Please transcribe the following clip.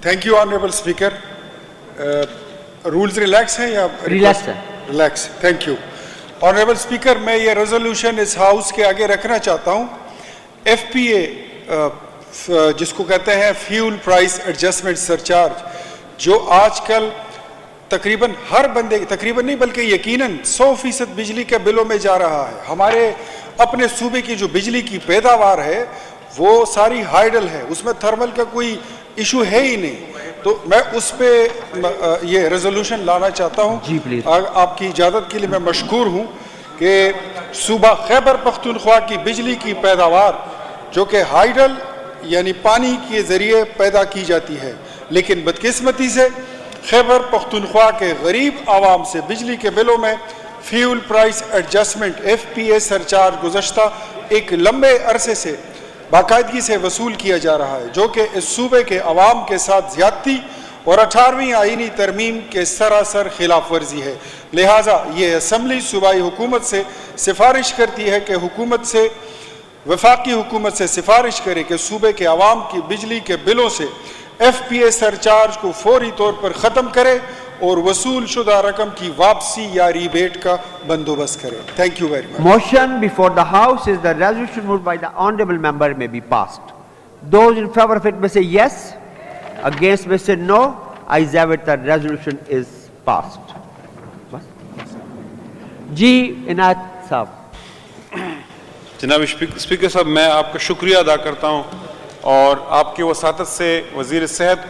Thank you, Honorable Speaker. Rules relax हैं या Relax है. Relax. Thank you. Honorable Speaker, मैं ये resolution इस House के आगे रखना चाहता हूँ. FPA जिसको कहते हैं Fuel Price Adjustment Surcharge, जो आजकल तकरीबन हर बंदे, तकरीबन नहीं बल्कि यकीनन 100% बिजली के बिलों में जा रहा है. हमारे अपने सूबे की जो बिजली की पैदावार है वो सारी हाइडल है, उसमें थर्मल का कोई इशू है ही नहीं. तो मैं उस पे ये रेजोल्यूशन लाना चाहता हूँ. जी प्लीज. आपकी इजाज़त के लिए मैं मशकूर हूँ कि सूबा खैबर पख्तूनख्वा की बिजली की पैदावार जो कि हाइडल यानी पानी के ज़रिए पैदा की जाती है, लेकिन बदकिस्मती से खैबर पख्तूनख्वा के गरीब आवाम से बिजली के बिलों में fuel price adjustment FPA surcharge गुज़श्ता एक लंबे अरसे से बाकायदगी से वसूल किया जा रहा है, जो कि इस सूबे के अवाम के साथ ज़्यादती और 18वीं आईनी तरमीम के सरासर खिलाफ वर्जी है. लिहाजा ये असम्बली सूबाई हुकूमत से सिफारिश करती है कि हुकूमत से वफाकी हुकूमत से सिफारिश करे कि सूबे के अवाम की बिजली के बिलों से FPA सरचार्ज को फौरी तौर पर ख़त्म करे और वसूल शुदा रकम की वापसी या रिबेट का बंदोबस्त करे. Thank you very much. Motion before the House is the resolution moved by the honorable member may be passed. Those in favor of it may say yes. Against may say no. Ayes have it, the resolution is passed. जी इनायत साहब. जनाब speaker साहब, मैं आपका शुक्रिया अदा करता हूँ और आपकी वसातत से वज़ीर सेहत को